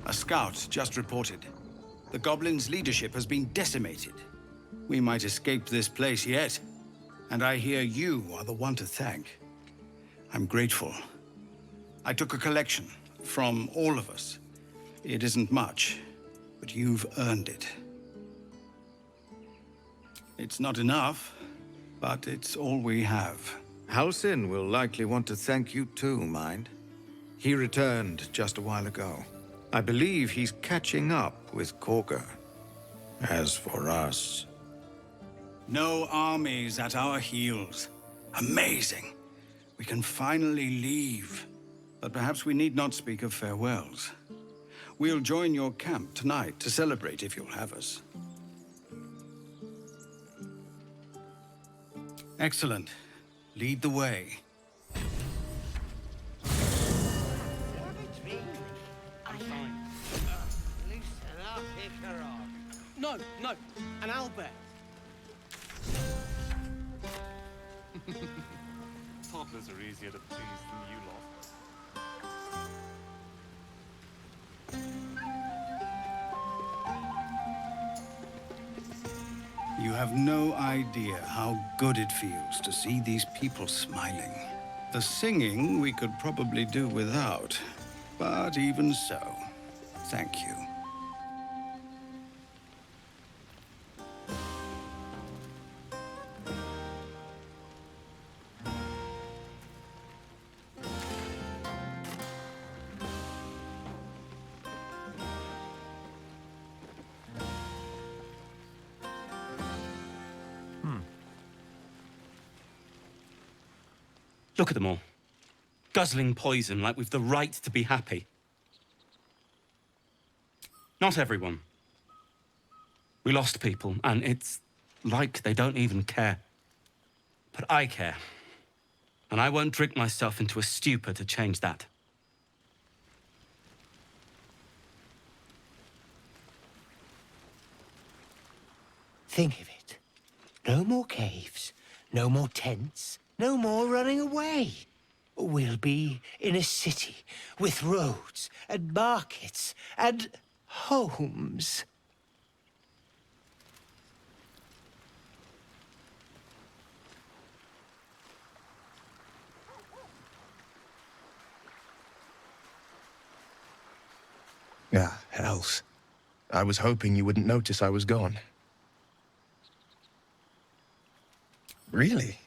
A scout just reported. The Goblins' leadership has been decimated. We might escape this place yet, and I hear you are the one to thank. I'm grateful. I took a collection from all of us. It isn't much, but you've earned it. It's not enough, but it's all we have. Halsin will likely want to thank you too, mind. He returned just a while ago. I believe he's catching up with Korga. As for us... No armies at our heels. Amazing. We can finally leave. But perhaps we need not speak of farewells. We'll join your camp tonight to celebrate if you'll have us. Excellent. Lead the way. No, an owlbear. Toddlers are easier to please than you lot. You have no idea how good it feels to see these people smiling. The singing we could probably do without, but even so, thank you. Look at them all. Guzzling poison like we've the right to be happy. Not everyone. We lost people, and it's like they don't even care. But I care. And I won't drink myself into a stupor to change that. Think of it. No more caves, no more tents, no more running away. We'll be in a city with roads and markets and homes. Ah, hells. I was hoping you wouldn't notice I was gone. Really?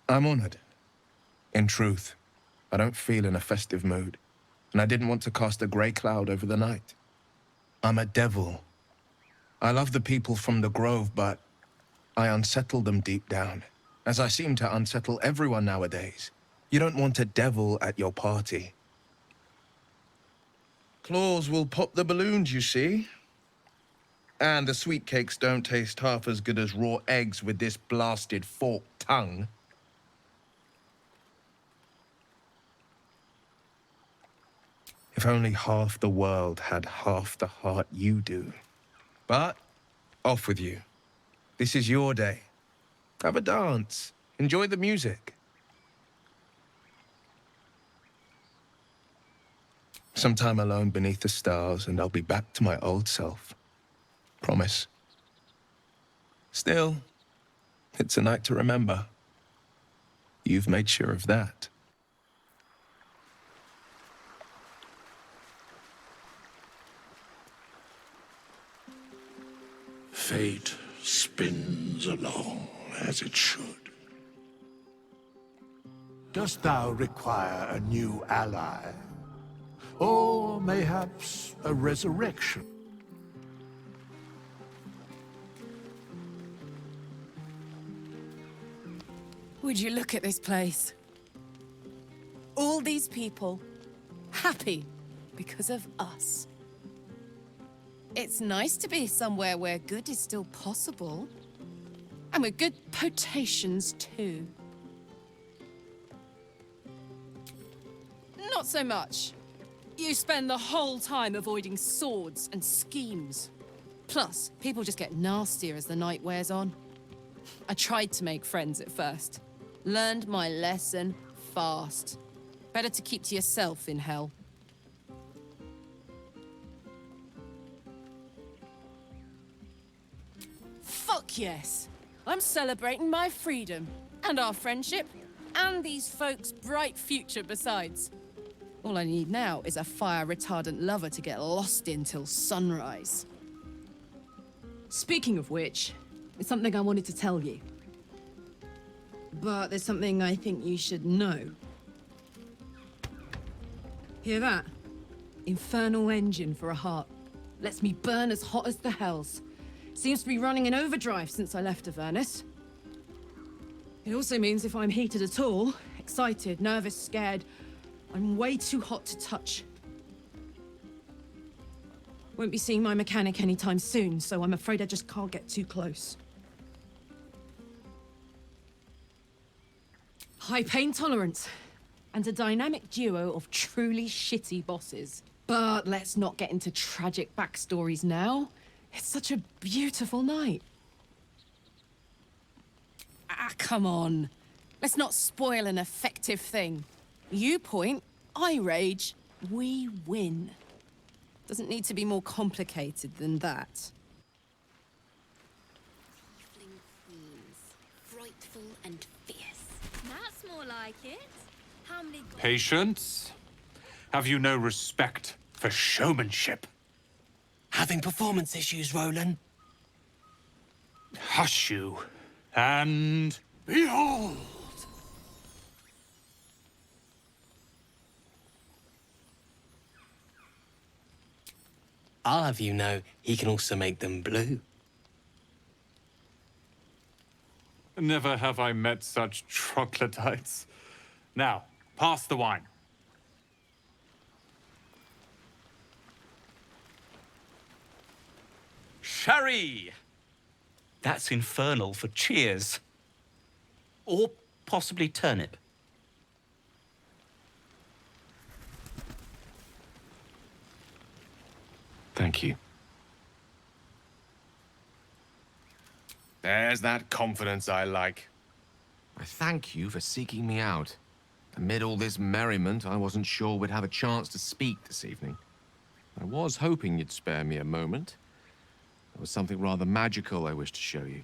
I'm honored. In truth, I don't feel in a festive mood, and I didn't want to cast a grey cloud over the night. I'm a devil. I love the people from the Grove, but I unsettle them deep down, as I seem to unsettle everyone nowadays. You don't want a devil at your party. Claws will pop the balloons, you see. And the sweet cakes don't taste half as good as raw eggs with this blasted forked tongue. If only half the world had half the heart you do. But, off with you. This is your day. Have a dance. Enjoy the music. Some time alone beneath the stars, and I'll be back to my old self. Promise. Still, it's a night to remember. You've made sure of that. Fate spins along as it should. Dost thou require a new ally? Or mayhaps a resurrection? Would you look at this place? All these people, happy because of us. It's nice to be somewhere where good is still possible. And with good potations, too. Not so much. You spend the whole time avoiding swords and schemes. Plus, people just get nastier as the night wears on. I tried to make friends at first. Learned my lesson fast. Better to keep to yourself in hell. Fuck yes. I'm celebrating my freedom, and our friendship, and these folks' bright future besides. All I need now is a fire-retardant lover to get lost in till sunrise. Speaking of which, it's something I wanted to tell you. But there's something I think you should know. Hear that? Infernal engine for a heart. Lets me burn as hot as the hells. Seems to be running in overdrive since I left Avernus. It also means if I'm heated at all, excited, nervous, scared, I'm way too hot to touch. Won't be seeing my mechanic anytime soon, so I'm afraid I just can't get too close. High pain tolerance, and a dynamic duo of truly shitty bosses. But let's not get into tragic backstories now. It's such a beautiful night. Ah, come on. Let's not spoil an effective thing. You point, I rage, we win. Doesn't need to be more complicated than that. Tiefling queens, frightful and fierce. That's more like it. How many... Patience? Have you no respect for showmanship? Having performance issues, Roland? Hush you, and behold! I'll have you know, he can also make them blue. Never have I met such troglodytes. Now, pass the wine. Sherry! That's infernal for cheers. Or possibly turnip. Thank you. There's that confidence I like. I thank you for seeking me out. Amid all this merriment, I wasn't sure we'd have a chance to speak this evening. I was hoping you'd spare me a moment. There was something rather magical I wished to show you.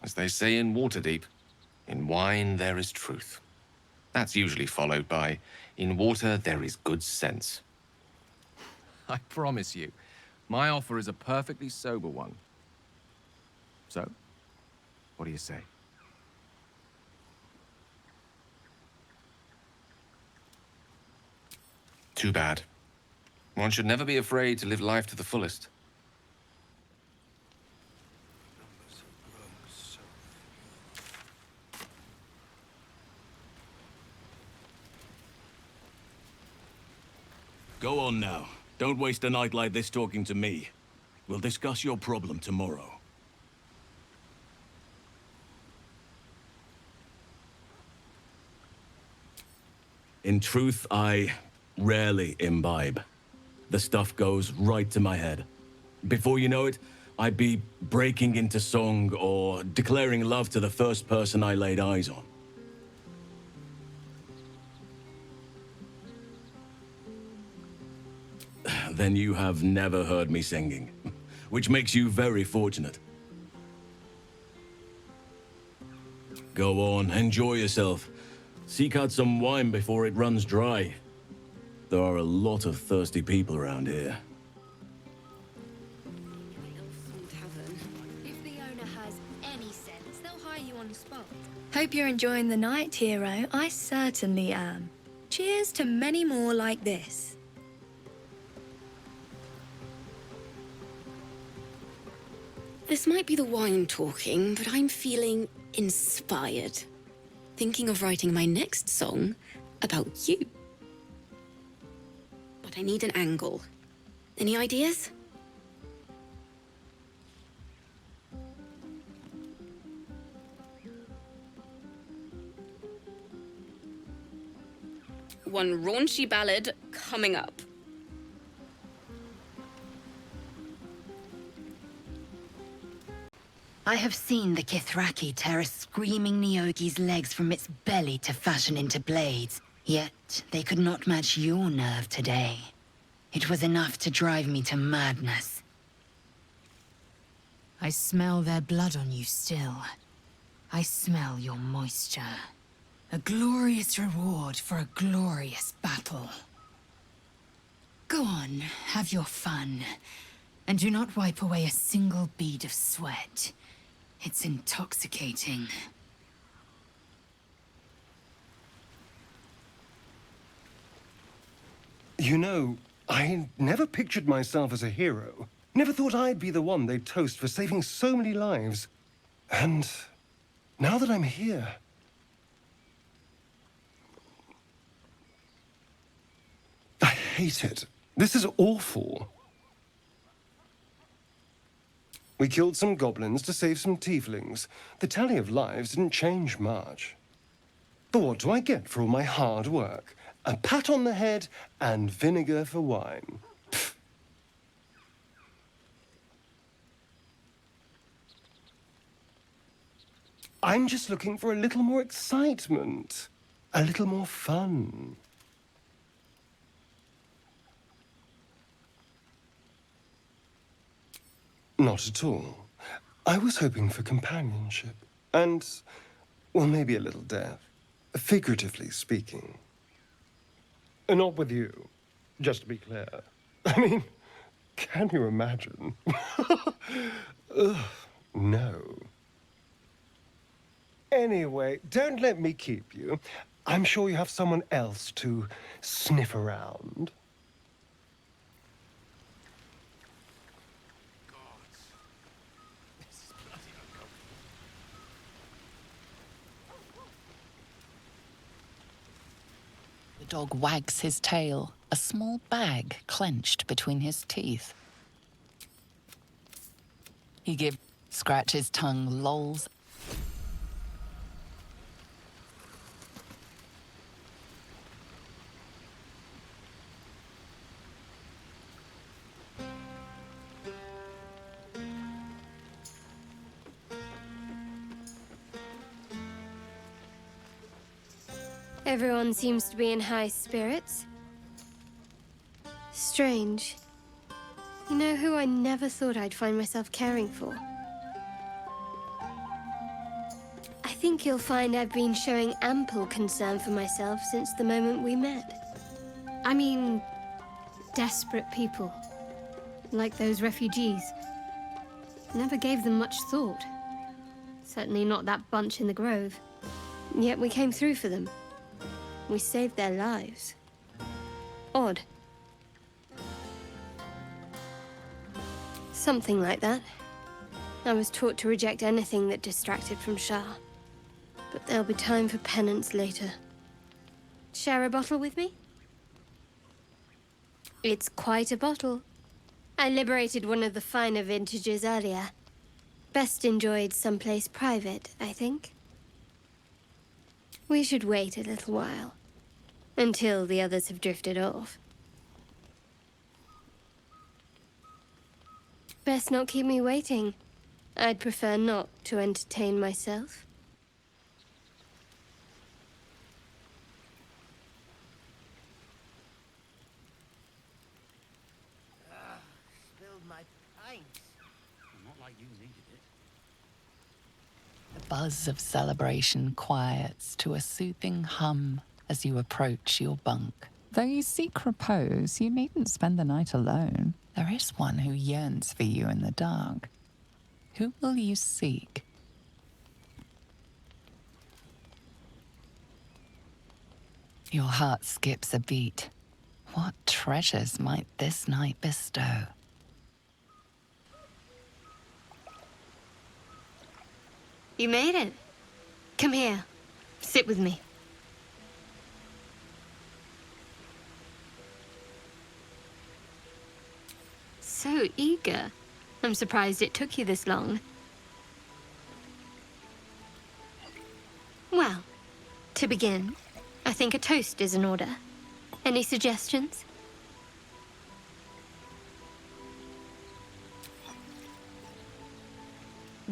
As they say in Waterdeep, in wine there is truth. That's usually followed by, in water there is good sense. I promise you, my offer is a perfectly sober one. So, what do you say? Too bad. One should never be afraid to live life to the fullest. Go on now. Don't waste a night like this talking to me. We'll discuss your problem tomorrow. In truth, I rarely imbibe. The stuff goes right to my head. Before you know it, I'd be breaking into song or declaring love to the first person I laid eyes on. Then you have never heard me singing, which makes you very fortunate. Go on, enjoy yourself. Seek out some wine before it runs dry. There are a lot of thirsty people around here. If the owner has any sense, they'll hire you on the spot. Hope you're enjoying the night, hero. I certainly am. Cheers to many more like this. This might be the wine talking, but I'm feeling inspired. Thinking of writing my next song about you. But I need an angle. Any ideas? One raunchy ballad coming up. I have seen the Kithraki tear a screaming Neogi's legs from its belly to fashion into blades, yet they could not match your nerve today. It was enough to drive me to madness. I smell their blood on you still. I smell your moisture. A glorious reward for a glorious battle. Go on, have your fun. And do not wipe away a single bead of sweat. It's intoxicating. You know, I never pictured myself as a hero. Never thought I'd be the one they'd toast for saving so many lives. And now that I'm here... I hate it. This is awful. We killed some goblins to save some tieflings. The tally of lives didn't change much. But what do I get for all my hard work? A pat on the head and vinegar for wine. Pfft. I'm just looking for a little more excitement. A little more fun. Not at all. I was hoping for companionship. And, well, maybe a little death. Figuratively speaking. Not with you, just to be clear. I mean, can you imagine? Ugh, no. Anyway, don't let me keep you. I'm sure you have someone else to sniff around. The dog wags his tail, a small bag clenched between his teeth. He scratches tongue, lolls. Everyone seems to be in high spirits. Strange. You know who I never thought I'd find myself caring for? I think you'll find I've been showing ample concern for myself since the moment we met. I mean, desperate people. Like those refugees. Never gave them much thought. Certainly not that bunch in the grove. Yet we came through for them. We saved their lives. Odd. Something like that. I was taught to reject anything that distracted from Shah. But there'll be time for penance later. Share a bottle with me? It's quite a bottle. I liberated one of the finer vintages earlier. Best enjoyed someplace private, I think. We should wait a little while, until the others have drifted off. Best not keep me waiting. I'd prefer not to entertain myself. Spilled my pint. Not like you needed it. The buzz of celebration quiets to a soothing hum as you approach your bunk. Though you seek repose, you needn't spend the night alone. There is one who yearns for you in the dark. Who will you seek? Your heart skips a beat. What treasures might this night bestow? You made it. Come here. Sit with me. So eager. I'm surprised it took you this long. Well, to begin, I think a toast is in order. Any suggestions?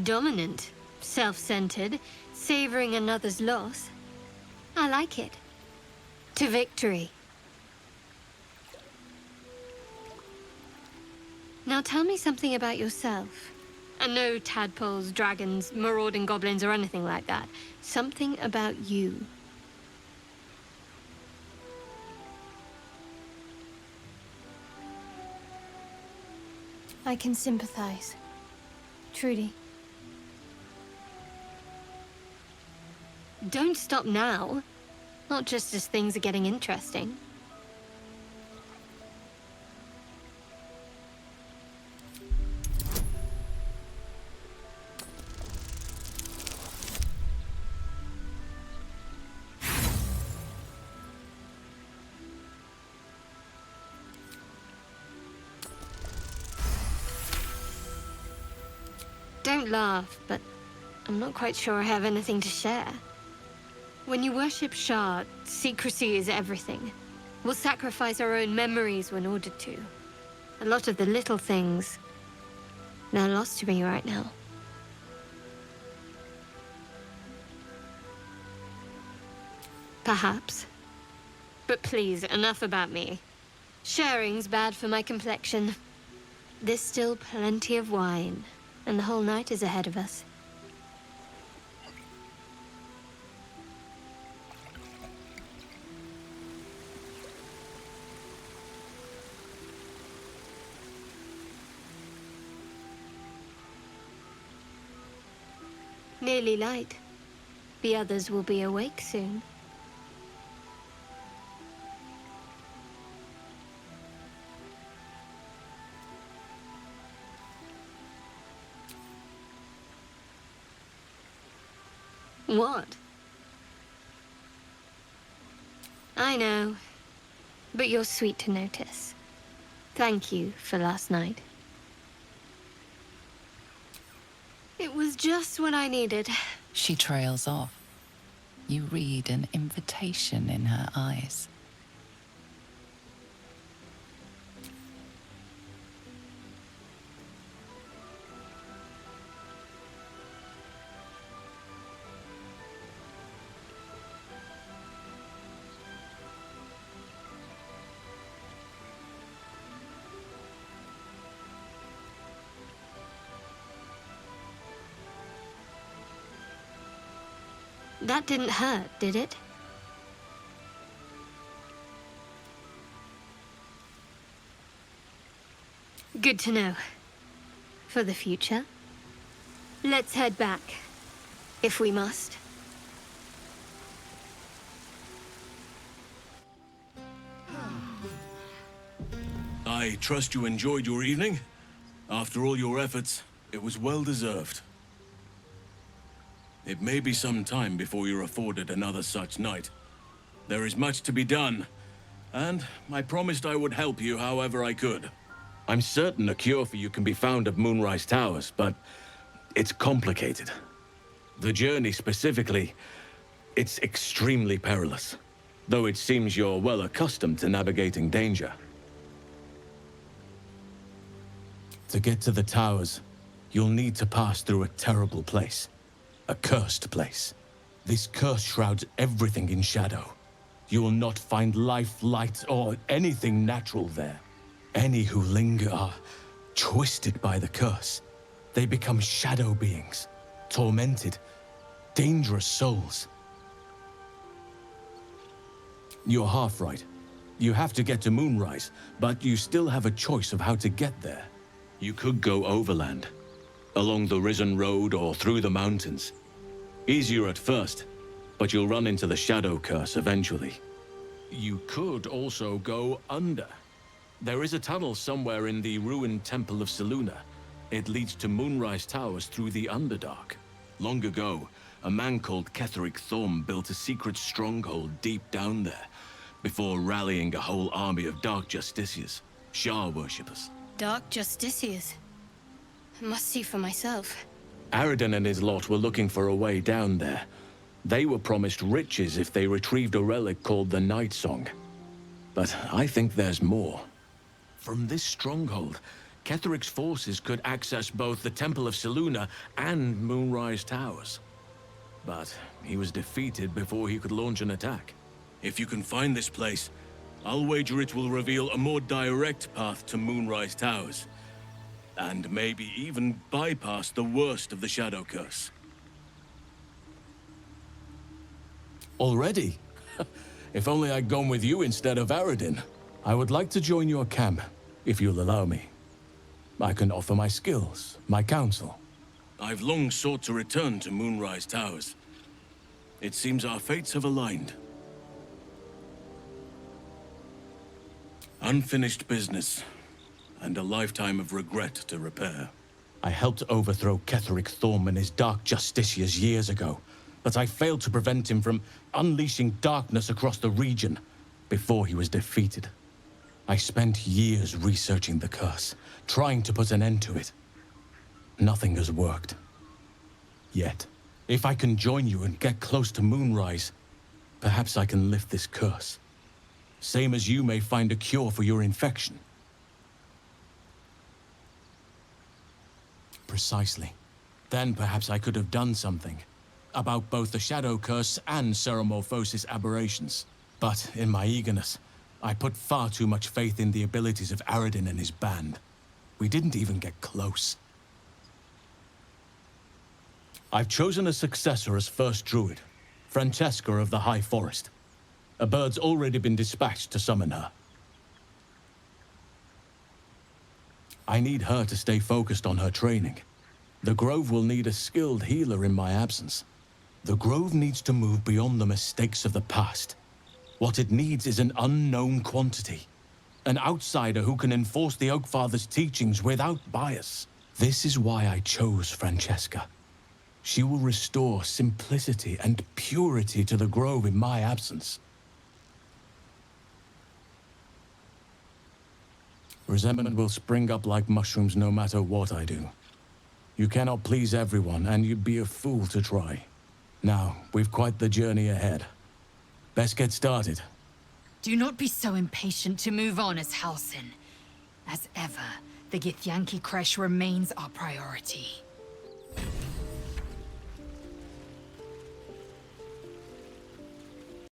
Dominant, self-centered, savoring another's loss. I like it. To victory. Now tell me something about yourself. And no tadpoles, dragons, marauding goblins, or anything like that. Something about you. I can sympathize. Truly. Don't stop now. Not just as things are getting interesting. Don't laugh, but I'm not quite sure I have anything to share. When you worship Shah, secrecy is everything. We'll sacrifice our own memories when ordered to. A lot of the little things, they're lost to me right now. Perhaps. But please, enough about me. Sharing's bad for my complexion. There's still plenty of wine, and the whole night is ahead of us. Nearly light. The others will be awake soon. What? I know, but you're sweet to notice. Thank you for last night. It was just what I needed. She trails off. You read an invitation in her eyes. That didn't hurt, did it? Good to know. For the future. Let's head back, if we must. I trust you enjoyed your evening. After all your efforts, it was well deserved. It may be some time before you're afforded another such night. There is much to be done, and I promised I would help you however I could. I'm certain a cure for you can be found at Moonrise Towers, but it's complicated. The journey specifically, it's extremely perilous, though it seems you're well accustomed to navigating danger. To get to the towers, you'll need to pass through a terrible place. A cursed place. This curse shrouds everything in shadow. You will not find life, light, or anything natural there. Any who linger are twisted by the curse. They become shadow beings, tormented, dangerous souls. You're half right. You have to get to Moonrise, but you still have a choice of how to get there. You could go overland, along the Risen Road or through the mountains. Easier at first, but you'll run into the shadow curse eventually. You could also go under. There is a tunnel somewhere in the ruined Temple of Selûne. It leads to Moonrise Towers through the Underdark. Long ago, a man called Ketheric Thorm built a secret stronghold deep down there, before rallying a whole army of Dark Justiciars, Shah worshippers. Dark Justiciars. I must see for myself. Aridin and his lot were looking for a way down there. They were promised riches if they retrieved a relic called the Night Song. But I think there's more. From this stronghold, Ketheric's forces could access both the Temple of Selûne and Moonrise Towers. But he was defeated before he could launch an attack. If you can find this place, I'll wager it will reveal a more direct path to Moonrise Towers. and maybe even bypass the worst of the Shadow Curse. Already? If only I'd gone with you instead of Aradin. I would like to join your camp, if you'll allow me. I can offer my skills, my counsel. I've long sought to return to Moonrise Towers. It seems our fates have aligned. Unfinished business, and a lifetime of regret to repair. I helped overthrow Ketheric Thorm and his Dark Justiciars years ago, but I failed to prevent him from unleashing darkness across the region before he was defeated. I spent years researching the curse, trying to put an end to it. Nothing has worked. Yet, if I can join you and get close to Moonrise, perhaps I can lift this curse. Same as you may find a cure for your infection. Precisely. Then perhaps I could have done something about both the Shadow Curse and Ceremorphosis aberrations. But in my eagerness, I put far too much faith in the abilities of Aradin and his band. We didn't even get close. I've chosen a successor as first druid, Francesca of the High Forest. A bird's already been dispatched to summon her. I need her to stay focused on her training. The Grove will need a skilled healer in my absence. The Grove needs to move beyond the mistakes of the past. What it needs is an unknown quantity. An outsider who can enforce the Oakfather's teachings without bias. This is why I chose Francesca. She will restore simplicity and purity to the Grove in my absence. Resentment will spring up like mushrooms no matter what I do. You cannot please everyone, and you'd be a fool to try. Now, we've quite the journey ahead. Best get started. Do not be so impatient to move on as Halsin. As ever, the Githyanki Kresh remains our priority.